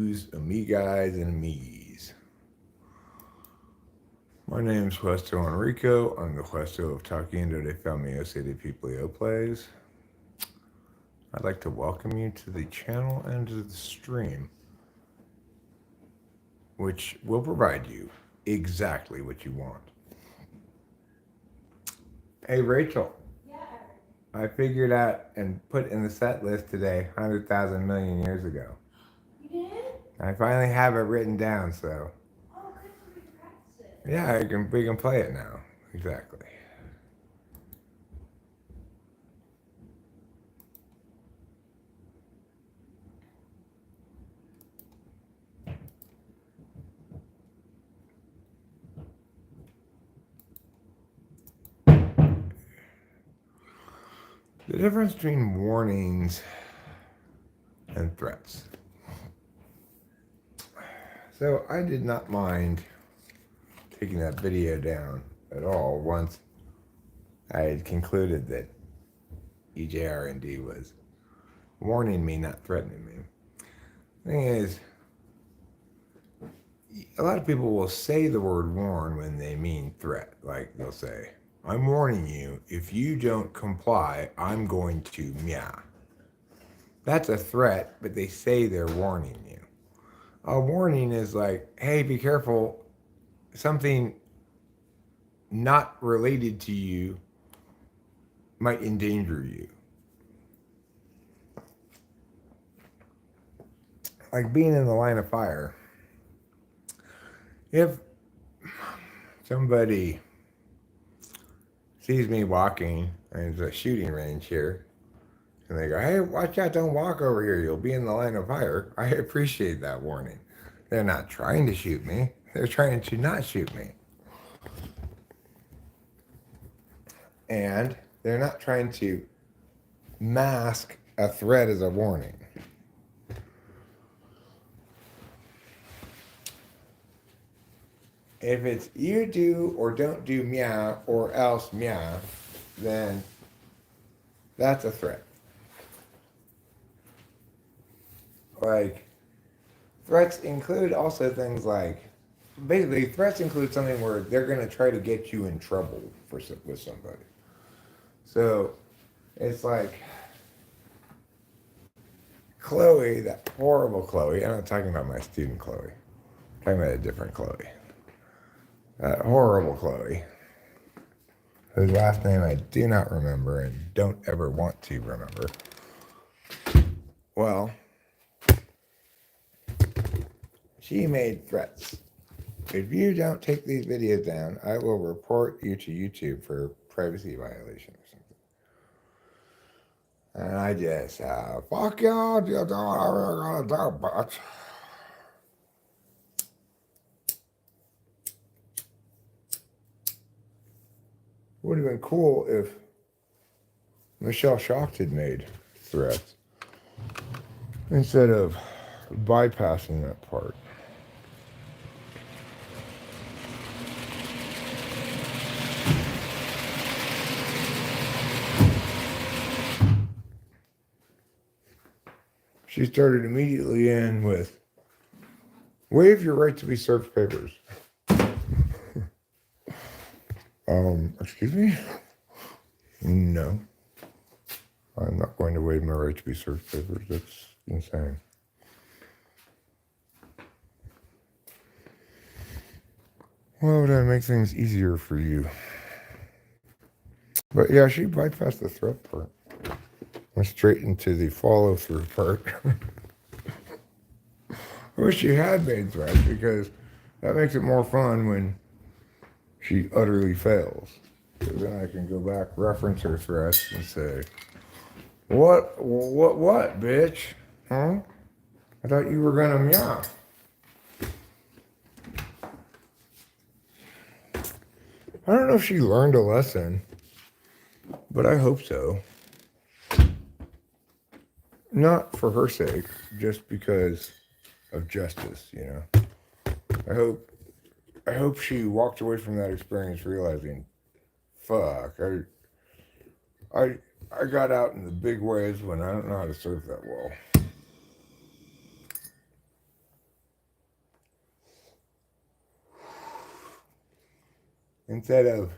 Amigas and amigas. My name is Questo Enrico. I'm the Questo of Taquiendo de Famiosi de Piplio Plays. I'd like to welcome you to the channel and to the stream, which will provide you exactly what you want. Hey, Rachel. I figured out and put in the set list today 100,000 million years ago. You did? I finally have it written down, so. Oh, good, so we can practice it. Yeah, we can play it now. Exactly. The difference between warnings and threats. So I did not mind taking that video down at all once I had concluded that EJR&D was warning me, not threatening me. Thing is, a lot of people will say the word warn when they mean threat. Like they'll say, I'm warning you, if you don't comply, I'm going to meow. That's a threat, but they say they're warning you. A warning is like, hey, be careful, something not related to you might endanger you. Like being in the line of fire. If somebody sees me walking, and there's a shooting range here, and they go, hey, watch out, don't walk over here, you'll be in the line of fire, I appreciate that warning. They're not trying to shoot me, they're trying to not shoot me. And they're not trying to mask a threat as a warning. If it's you do or don't do meow or else meow, then that's a threat. Like, threats include also things like, basically, threats include something where they're going to try to get you in trouble with somebody. So, it's like, Chloe, that horrible Chloe, I'm not talking about my student Chloe, I'm talking about a different Chloe. That horrible Chloe, whose last name I do not remember and don't ever want to remember. Well, she made threats. If you don't take these videos down, I will report you to YouTube for privacy violation or something. And I just, fuck y'all, you don't ever gonna do, bitch. Would have been cool if Michelle Schacht had made threats instead of bypassing that part. She started immediately in with, waive your right to be served papers. Excuse me? No. I'm not going to waive my right to be served papers. That's insane. Why would I make things easier for you? But yeah, she bypassed the threat part. Went straight into the follow-through part. I wish she had made threats because that makes it more fun when she utterly fails. So then I can go back, reference her threats, and say, what, bitch? Huh? I thought you were gonna meow. I don't know if she learned a lesson, but I hope so. Not for her sake, just because of justice, you know. I hope she walked away from that experience realizing, fuck, I got out in the big ways when I don't know how to surf that well. instead of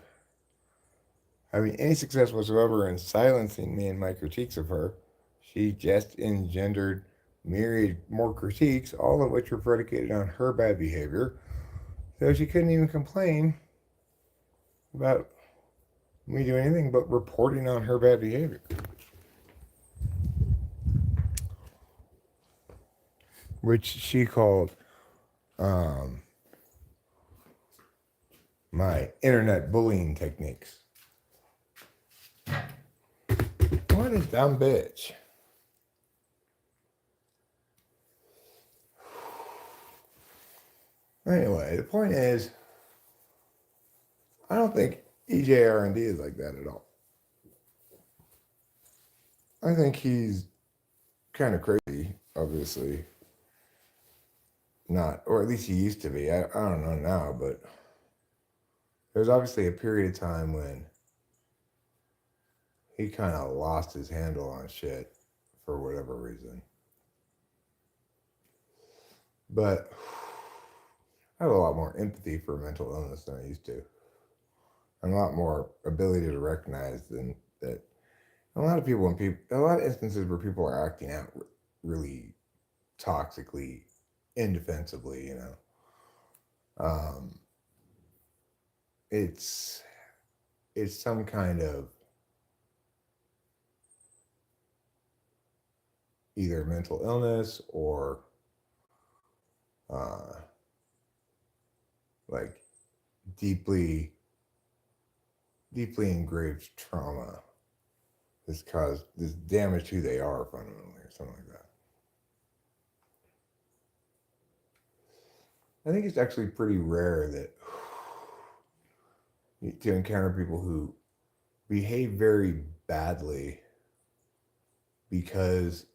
having any success whatsoever in silencing me and my critiques of her, she just engendered myriad more critiques, all of which were predicated on her bad behavior. So she couldn't even complain about me doing anything but reporting on her bad behavior. Which she called my internet bullying techniques. What a dumb bitch. Anyway, the point is, I don't think EJR&D is like that at all. I think he's kind of crazy, obviously. Not, or at least he used to be. I don't know now, but there's obviously a period of time when he kind of lost his handle on shit for whatever reason. But I have a lot more empathy for mental illness than I used to. And a lot more ability to recognize than that. A lot of people, a lot of instances where people are acting out really toxically, indefensibly, you know. It's some kind of either mental illness or like deeply engraved trauma has caused this damage to who they are fundamentally, or something like that. I think it's actually pretty rare that to encounter people who behave very badly because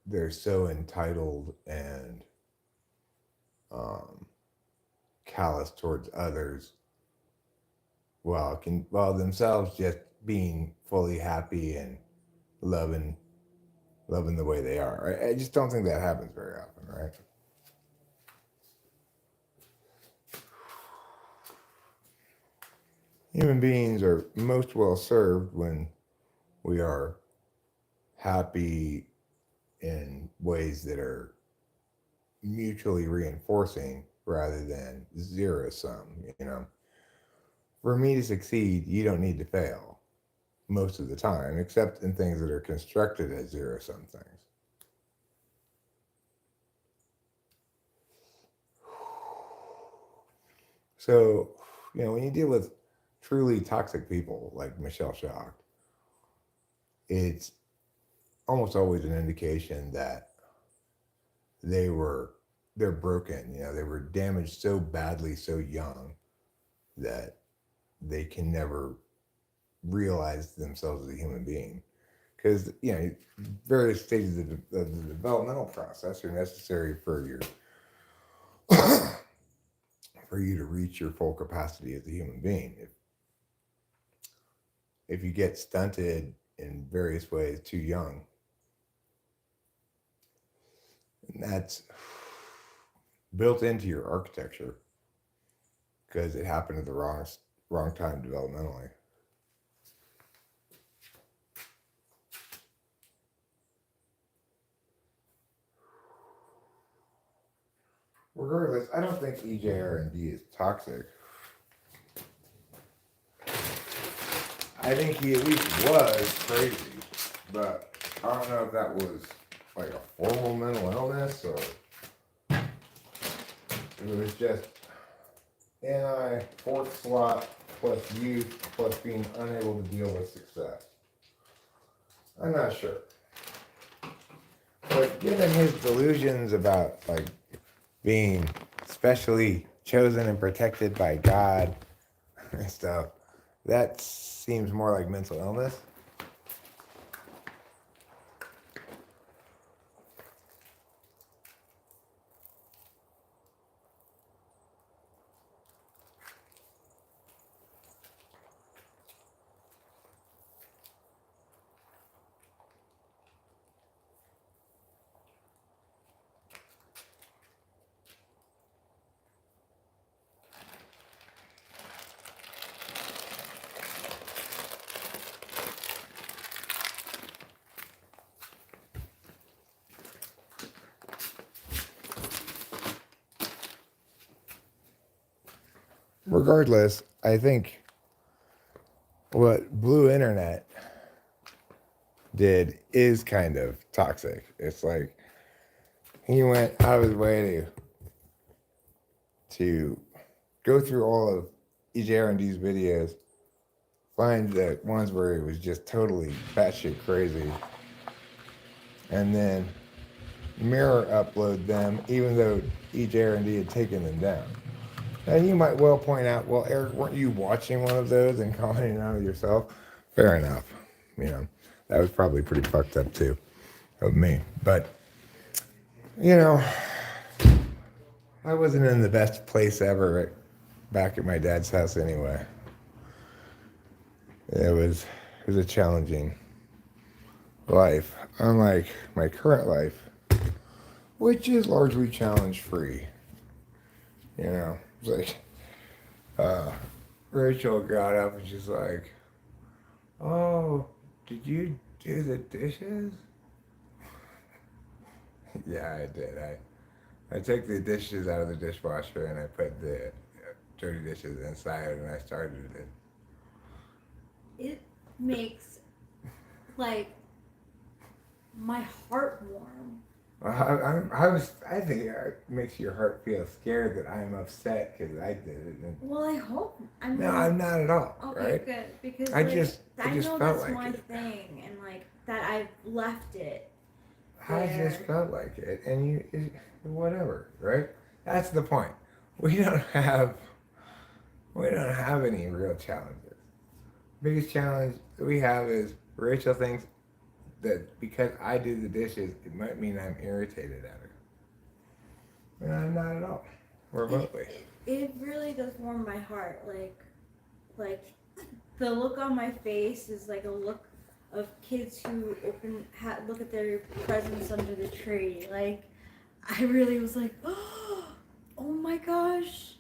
they're so entitled and callous towards others, while themselves just being fully happy and loving the way they are. I just don't think that happens very often, right? Human beings are most well served when we are happy in ways that are mutually reinforcing rather than zero sum, you know. For me to succeed, you don't need to fail most of the time, except in things that are constructed as zero sum things. So, you know, when you deal with truly toxic people like Michelle Schacht, it's almost always an indication that they're broken. You know, they were damaged so badly, so young, that they can never realize themselves as a human being. Because, you know, various stages of the developmental process are necessary for your for you to reach your full capacity as a human being. If you get stunted in various ways too young, and that's built into your architecture because it happened at the wrong time developmentally. Regardless, I don't think EJR&D is toxic. I think he at least was crazy, but I don't know if that was like a formal mental illness or it was just fourth slot plus youth plus being unable to deal with success. I'm not sure. But given his delusions about like being specially chosen and protected by God and stuff, that seems more like mental illness. regardless, I think what Blue Internet did is kind of toxic. It's like he went out of his way to go through all of EJR&D's videos, find the ones where he was just totally batshit crazy, and then mirror upload them, even though EJR&D had taken them down. And you might well point out, well, Eric, weren't you watching one of those and commenting on it yourself? Fair enough. You know, that was probably pretty fucked up too, of me. But, you know, I wasn't in the best place ever back at my dad's house anyway. It was a challenging life, unlike my current life, which is largely challenge free. You know, it's like Rachel got up and she's like, "Oh, did you do the dishes?" Yeah, I did. I took the dishes out of the dishwasher and I put the dirty dishes inside and I started it. It makes like my heart warm. I think it makes your heart feel scared that I'm upset because I did it. And Well, I hope. no, I'm not at all. Okay, Right? good, because I like, just I know felt that's like my it. thing, and like that I've left it. I just felt like it, and whatever, right? That's the point. We don't have any real challenges. Biggest challenge that we have is Rachel thinks that because I do the dishes, it might mean I'm irritated at her. And I'm not at all, remotely. It really does warm my heart. Like the look on my face is like a look of kids who look at their presents under the tree. Like I really was like, oh my gosh,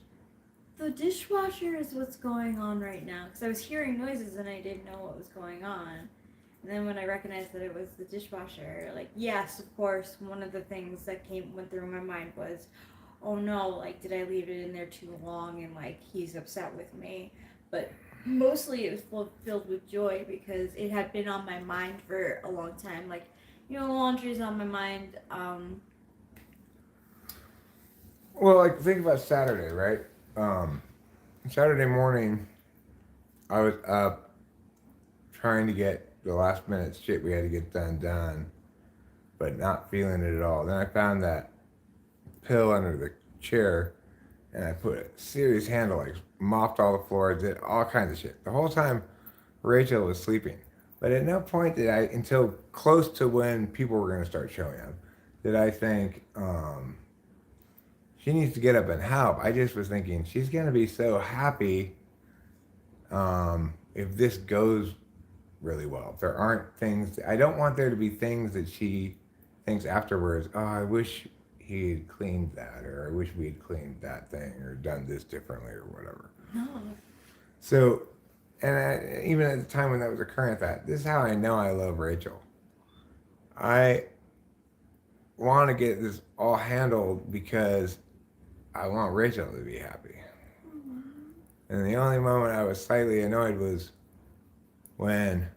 the dishwasher is what's going on right now. Because I was hearing noises and I didn't know what was going on. And then when I recognized that it was the dishwasher, like, yes, of course, one of the things that went through my mind was, oh no, like, did I leave it in there too long and, like, he's upset with me? But mostly it was filled with joy because it had been on my mind for a long time. Like, you know, laundry's on my mind. Well, like, think about Saturday, right? Saturday morning, I was up trying to get the last minute shit we had to get done, but not feeling it at all. Then I found that pill under the chair, and I put a serious handle, like mopped all the floors, did all kinds of shit. The whole time, Rachel was sleeping. But at no point did I, until close to when people were going to start showing up, did I think, she needs to get up and help. I just was thinking, she's going to be so happy if this goes really well. If there aren't things, I don't want there to be things that she thinks afterwards, oh, I wish he had cleaned that, or I wish we had cleaned that thing, or done this differently, or whatever. No. So, and even at the time when that was occurring, this is how I know I love Rachel. I want to get this all handled because I want Rachel to be happy. Mm-hmm. And the only moment I was slightly annoyed was when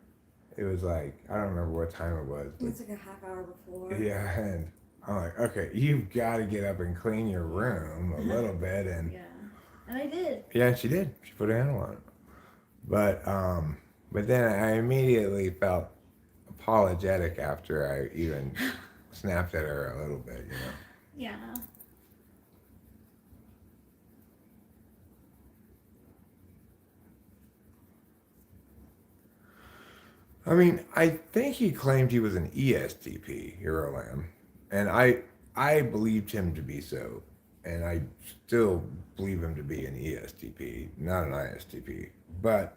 it was like, I don't remember what time it was. It was like a half hour before. Yeah, and I'm like, okay, you've got to get up and clean your room a little bit. And yeah, and I did. Yeah, she did. She put a handle on it. But then I immediately felt apologetic after I even snapped at her a little bit, you know. Yeah. I mean, I think he claimed he was an ESTP, Eurolam, and I believed him to be so, and I still believe him to be an ESTP, not an ISTP. But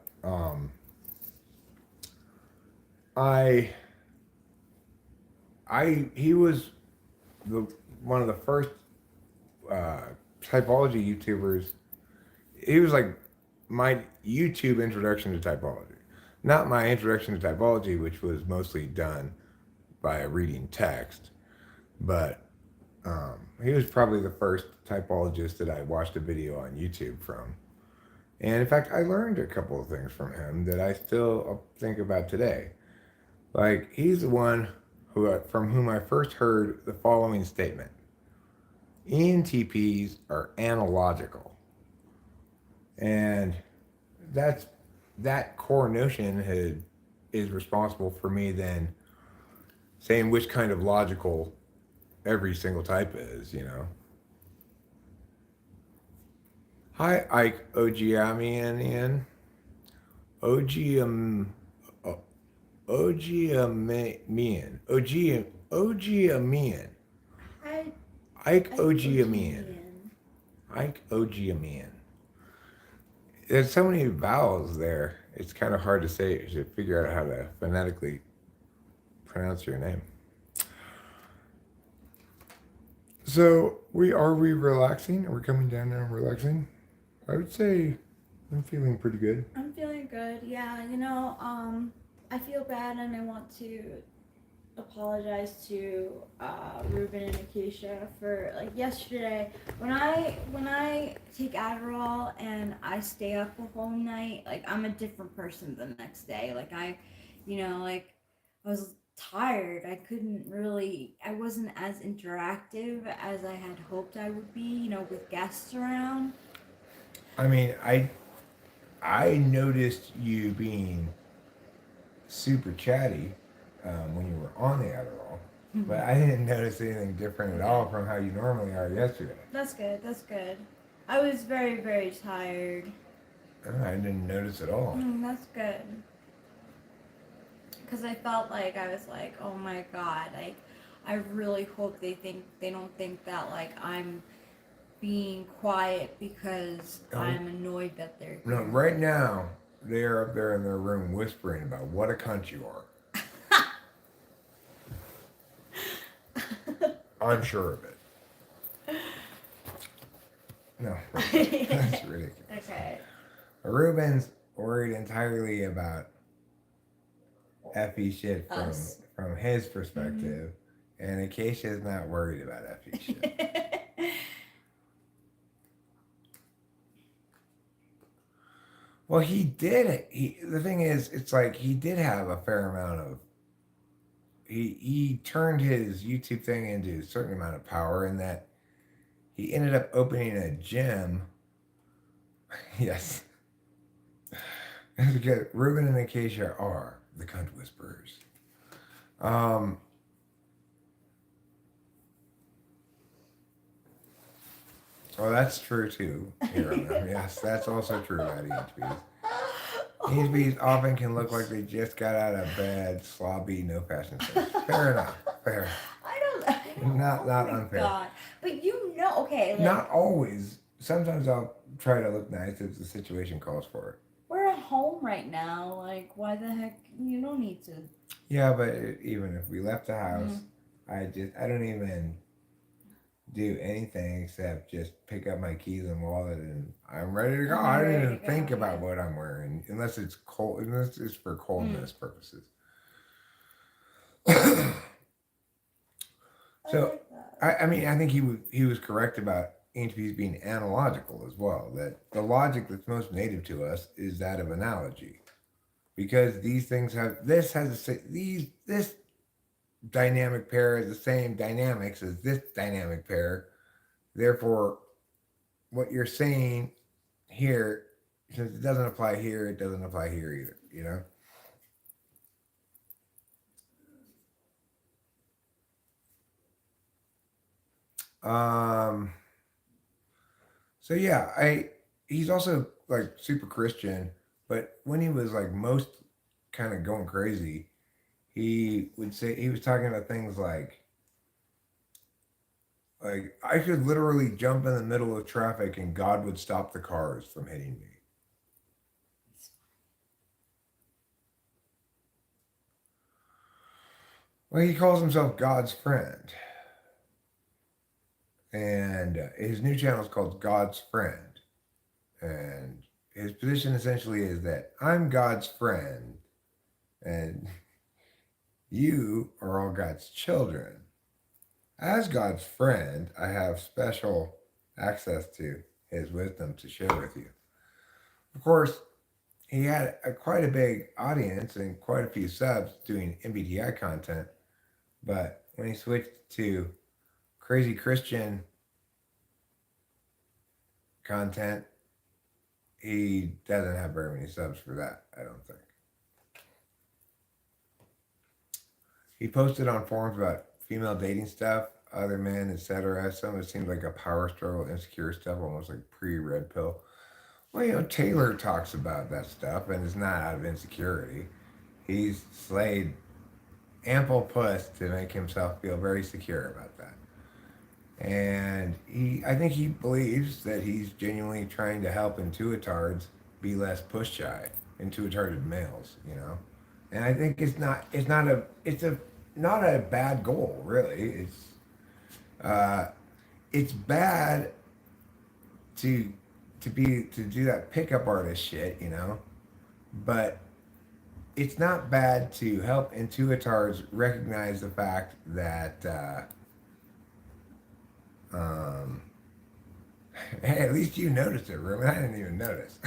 he was one of the first typology YouTubers. He was like my YouTube introduction to typology. Not my introduction to typology, which was mostly done by reading text, but he was probably the first typologist that I watched a video on YouTube from. And in fact, I learned a couple of things from him that I still think about today. Like, he's the one from whom I first heard the following statement: ENTPs are analogical. And that's that core notion is responsible for me then saying which kind of logical every single type is. Hi, Ike Ogiamian. Ogiam. Ogiamian. Ogiamian. I Ike I Ogiamian. Ike Ogiamian. There's so many vowels there. It's kind of hard to say to figure out how to phonetically pronounce your name. So are we relaxing? Are we coming down now and relaxing? I would say I'm feeling pretty good. I'm feeling good. Yeah, I feel bad and I want to apologize to Ruben and Acacia for like yesterday when I take Adderall and I stay up the whole night. Like I'm a different person the next day. Like like I was tired. I wasn't as interactive as I had hoped I would be. With guests around. I mean, I noticed you being super chatty when you were on the Adderall, but I didn't notice anything different at all from how you normally are yesterday. That's good. That's good. I was very, very tired. I didn't notice at all. That's good. Because I felt like I was like, oh my god, I really hope they don't think that like I'm being quiet because I'm annoyed that they're No, here. right now they're up there in their room whispering about what a cunt you are. I'm sure of it. No, that's ridiculous. Okay. Ruben's worried entirely about Effie shit from his perspective, and Acacia's not worried about Effie shit. Well, he did it. The thing is, it's like he did have a fair amount of. He turned his YouTube thing into a certain amount of power in that he ended up opening a gym. Yes. Because Ruben and Acacia are the cunt whisperers. Well, that's true too. Yes, that's also true about EHBs. EHBs often can look like they just got out of bed, sloppy, no fashion sense. Fair enough. Fair. I don't Not unfair. God. But okay. Like, Not always. Sometimes I'll try to look nice if the situation calls for it. we're at home right now. Like, why the heck you don't need to? Yeah, but even if we left the house, I don't even do anything except just pick up my keys and wallet and I'm ready to go. I don't even think about what I'm wearing unless it's cold, unless it's for coldness purposes. So, I mean, I think he was correct about ENTPs being analogical as well. That the logic that's most native to us is that of analogy, because these things this dynamic pair has the same dynamics as this dynamic pair. Therefore, what you're saying here, since it doesn't apply here, it doesn't apply here either. So yeah, he's also like super Christian, but when he was like most kind of going crazy, he would say he was talking about things like I could literally jump in the middle of traffic and God would stop the cars from hitting me. Well, he calls himself God's friend. And his new channel is called God's Friend. And his position essentially is that I'm God's friend and you are all God's children. As God's friend, I have special access to his wisdom to share with you. Of course, he had quite a big audience and quite a few subs doing MBTI content. But when he switched to crazy Christian content, he doesn't have very many subs for that, I don't think. He posted on forums about female dating stuff, other men, etc. Some of it seemed like a power struggle, insecure stuff, almost like pre-red pill. Well, Taylor talks about that stuff and it's not out of insecurity. He's slayed ample puss to make himself feel very secure about that. And I think he believes that he's genuinely trying to help intuitards be less push shy, intuitarded males. And I think not a bad goal, really. It's bad to do that pickup artist shit. But it's not bad to help intuitards recognize the fact that hey, at least you noticed it, Ruben. I didn't even notice.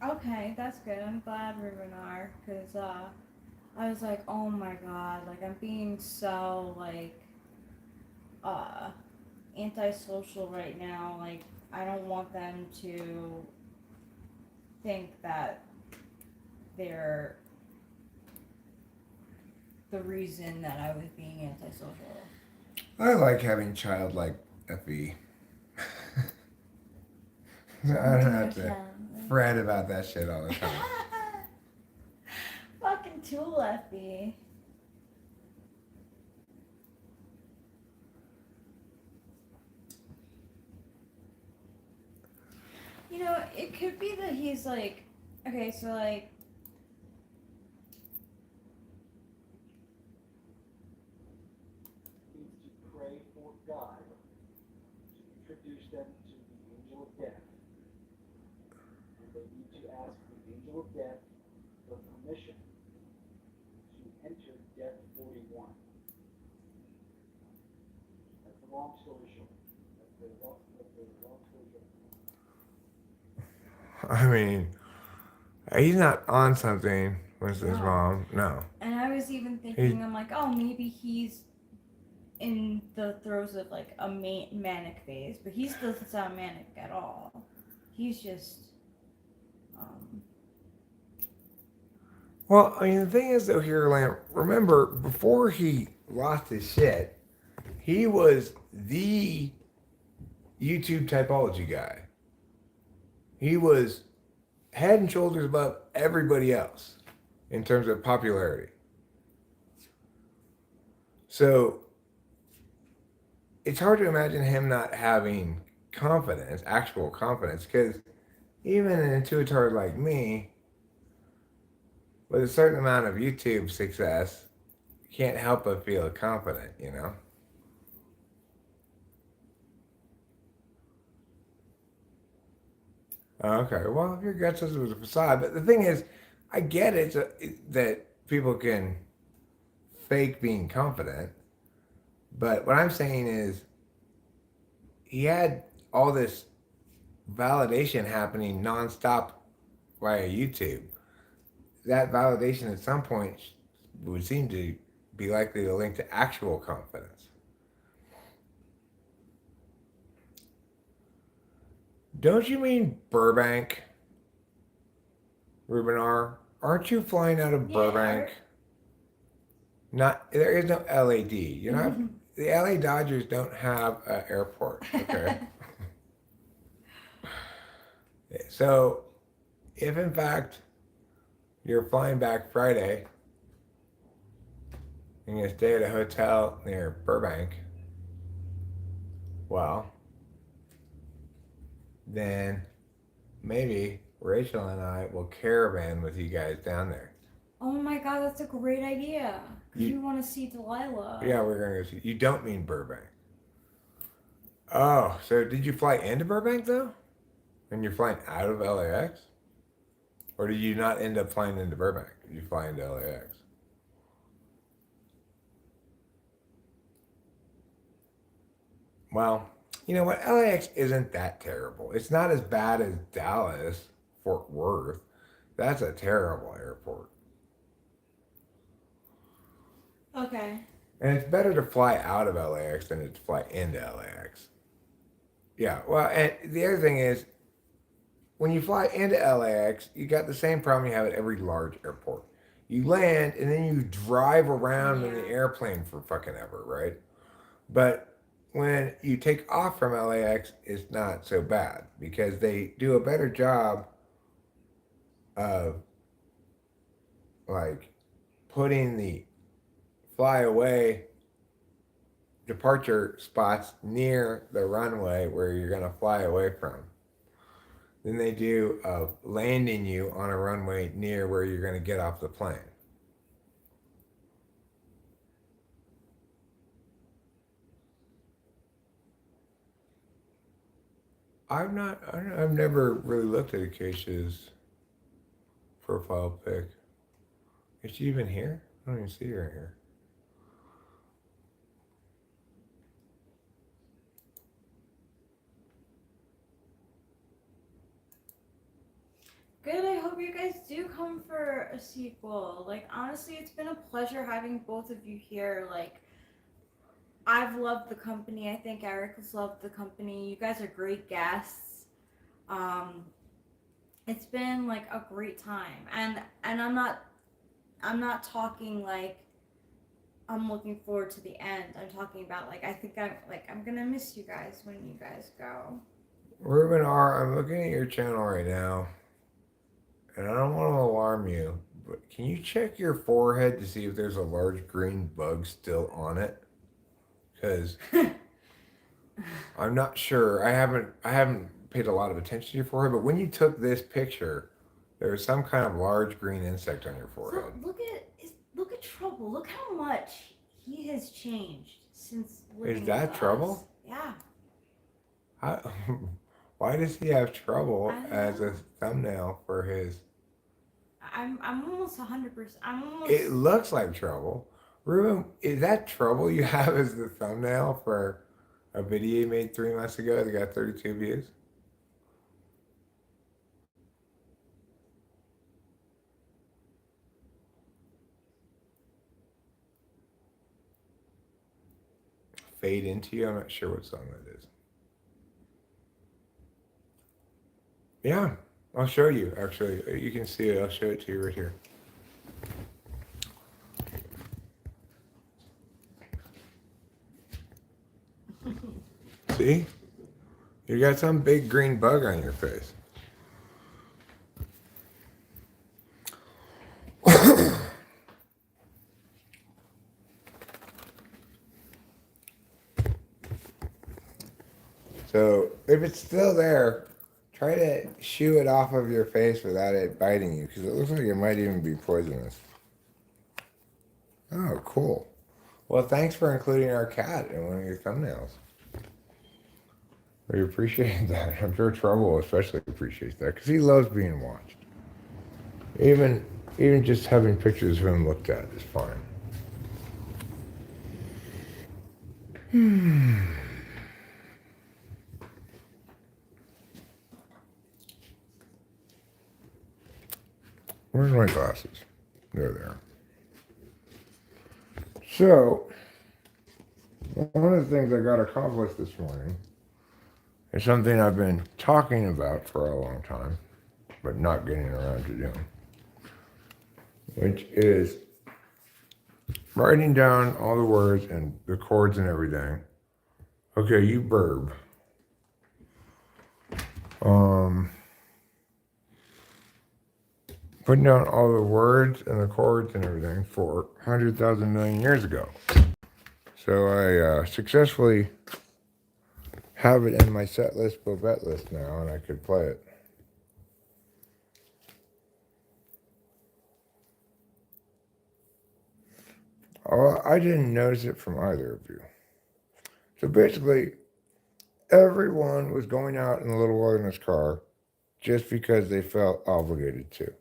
Okay, that's good. I'm glad Ruben are, because I was like, oh my god, like I'm being so like antisocial right now. Like I don't want them to think that they're the reason that I was being antisocial. I like having childlike FE. I don't have to fret about that shit all the time. Fucking tool FB. It could be that he's like, okay, so like, needs to pray for God to introduce them to the angel of death. And they need to ask the angel of death for permission to enter Death 41. That's the long story short. That's the long story short. I mean, he's not on something with his No. mom. No. And I was even thinking, I'm like, oh, maybe he's in the throes of like a manic phase, but he doesn't sound manic at all. He's just, Well, I mean, the thing is, though, here, Lamb, remember, before he lost his shit, he was the YouTube typology guy. He was head and shoulders above everybody else in terms of popularity. So it's hard to imagine him not having confidence, actual confidence, because even an intuitard like me, with a certain amount of YouTube success, can't help but feel confident. Okay, well, if your gut says it was a facade, but the thing is, I get that people can fake being confident, but what I'm saying is, he had all this validation happening nonstop via YouTube. That validation at some point would seem to be likely to link to actual confidence. Don't you mean Burbank, Rubenar? Aren't you flying out of Burbank? Not there is no LAD. You're not. The LA Dodgers don't have an airport. Okay. So, if in fact you're flying back Friday and you're gonna stay at a hotel near Burbank, well, then maybe Rachel and I will caravan with you guys down there. oh my god, that's a great idea. You want to see Delilah. Yeah, we're gonna go see. You don't mean Burbank. Oh, so did you fly into Burbank though? And you're flying out of LAX? Or did you not end up flying into Burbank? Did you fly into LAX? Well, You know what? LAX isn't that terrible. It's not as bad as Dallas, Fort Worth. That's a terrible airport. Okay. And it's better to fly out of LAX than to fly into LAX. Yeah, well, and the other thing is, when you fly into LAX, you got the same problem you have at every large airport. You land and then you drive around in the Yeah. airplane for fucking ever, right? But when you take off from LAX, it's not so bad because they do a better job of like putting the flyaway departure spots near the runway where you're going to fly away from than they do of landing you on a runway near where you're going to get off the plane. I've never really looked at Acacia's profile pic. Is she even here? I don't even see her here. Good. I hope you guys do come for a sequel. Like, honestly, it's been a pleasure having both of you here. Like, I've loved the company. I think Eric has loved the company. You guys are great guests. Um, it's been like a great time, and I'm not talking like I'm looking forward to the end. I'm talking about like I think I'm gonna miss you guys when you guys go. Ruben R., I'm looking at your channel right now, and I don't want to alarm you, but can you check your forehead to see if there's a large green bug still on it? Because I'm not sure. I haven't paid a lot of attention to your forehead, but when you took this picture, there was some kind of large green insect on your So forehead. look at Trouble. Look how much he has changed since living Is that with us. Trouble? Yeah. How, why does he have trouble I don't as a know. thumbnail for his? I'm almost 100%. I'm almost. It looks like trouble. Ruben, is that trouble you have as the thumbnail for a video you made 3 months ago that got 32 views? Fade into you. I'm not sure what song that is. Yeah, I'll show you. Actually, you can see it. I'll show it to you right here. See? You got some big green bug on your face. So if it's still there, try to shoo it off of your face without it biting you, because it looks like it might even be poisonous. Oh, cool. Well, thanks for including our cat in one of your thumbnails. We appreciate that. I'm sure Trouble especially appreciates that because he loves being watched. Even just having pictures of him looked at is fine. Where's my glasses? They're there. So, one of the things I got accomplished this morning is something I've been talking about for a long time, but not getting around to doing, which is writing down all the words and the chords and everything. Okay, you burb. Putting down all the words and the chords and everything for 100,000 million years ago. So I successfully have it in my set list, Bobette list now, and I could play it. Well, I didn't notice it from either of you. So basically, everyone was going out in the Little Wilderness car just because they felt obligated to.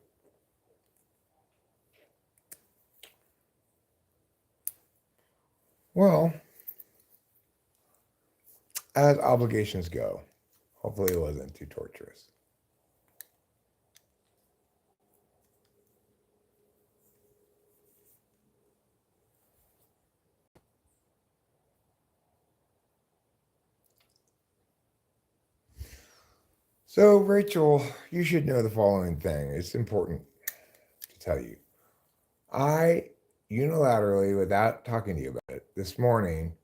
Well, as obligations go. Hopefully it wasn't too torturous. So, Rachel, you should know the following thing. It's important to tell you. I unilaterally, without talking to you about it, this morning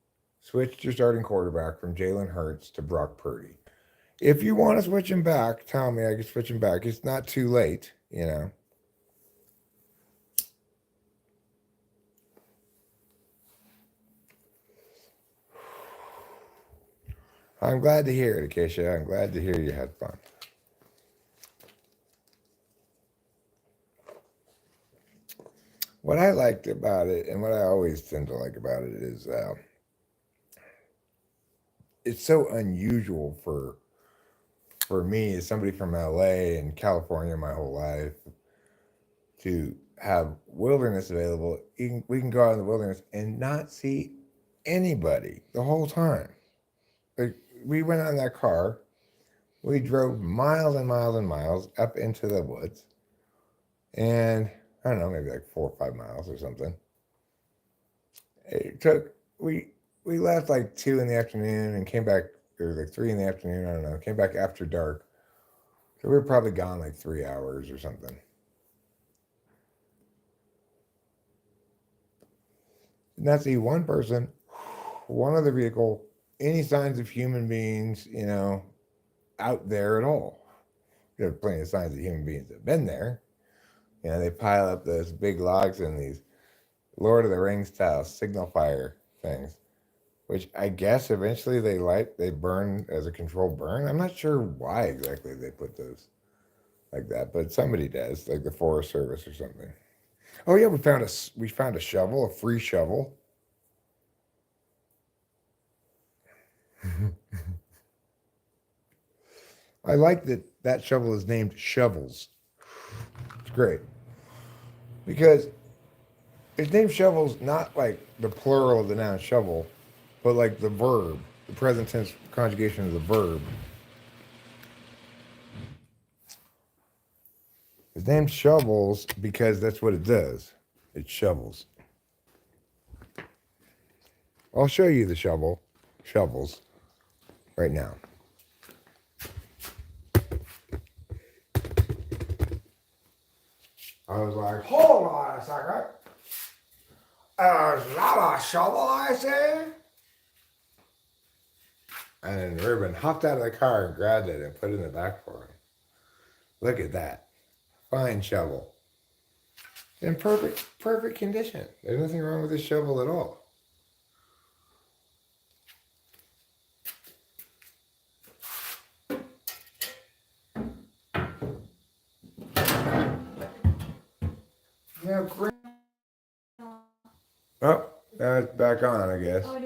switched your starting quarterback from Jalen Hurts to Brock Purdy. If you want to switch him back, tell me I can switch him back. It's not too late, you know. I'm glad to hear it, Acacia. I'm glad to hear you had fun. What I liked about it, and what I always tend to like about it, is it's so unusual for me as somebody from LA and California my whole life to have wilderness available. We can go out in the wilderness and not see anybody the whole time. Like, we went on that car, we drove miles and miles and miles up into the woods, and I don't know, maybe like 4 or 5 miles or something. It took we left like 2 in the afternoon and came back, or like 3 in the afternoon. I don't know. Came back after dark, so we were probably gone like 3 hours or something. Did not see one person, one other vehicle, any signs of human beings, you know, out there at all. There are plenty of signs that human beings have been there. You know, they pile up those big logs in these Lord of the Rings style signal fire things, which I guess eventually they burn as a controlled burn. I'm not sure why exactly they put those like that, but somebody does, like the Forest Service or something. Oh yeah, we found a shovel, a free shovel. I like that shovel is named Shovels. It's great because it's named Shovels not like the plural of the noun shovel, but like the verb, the present tense conjugation of the verb. It's named Shovels because that's what it does. It shovels. I'll show you the shovels, right now. I was like, hold on a second. Is that a shovel, I say? And then Ruben hopped out of the car and grabbed it and put it in the back for him. Look at that. Fine shovel. In perfect condition. There's nothing wrong with this shovel at all. Now, oh, now it's back on, I guess. Oh,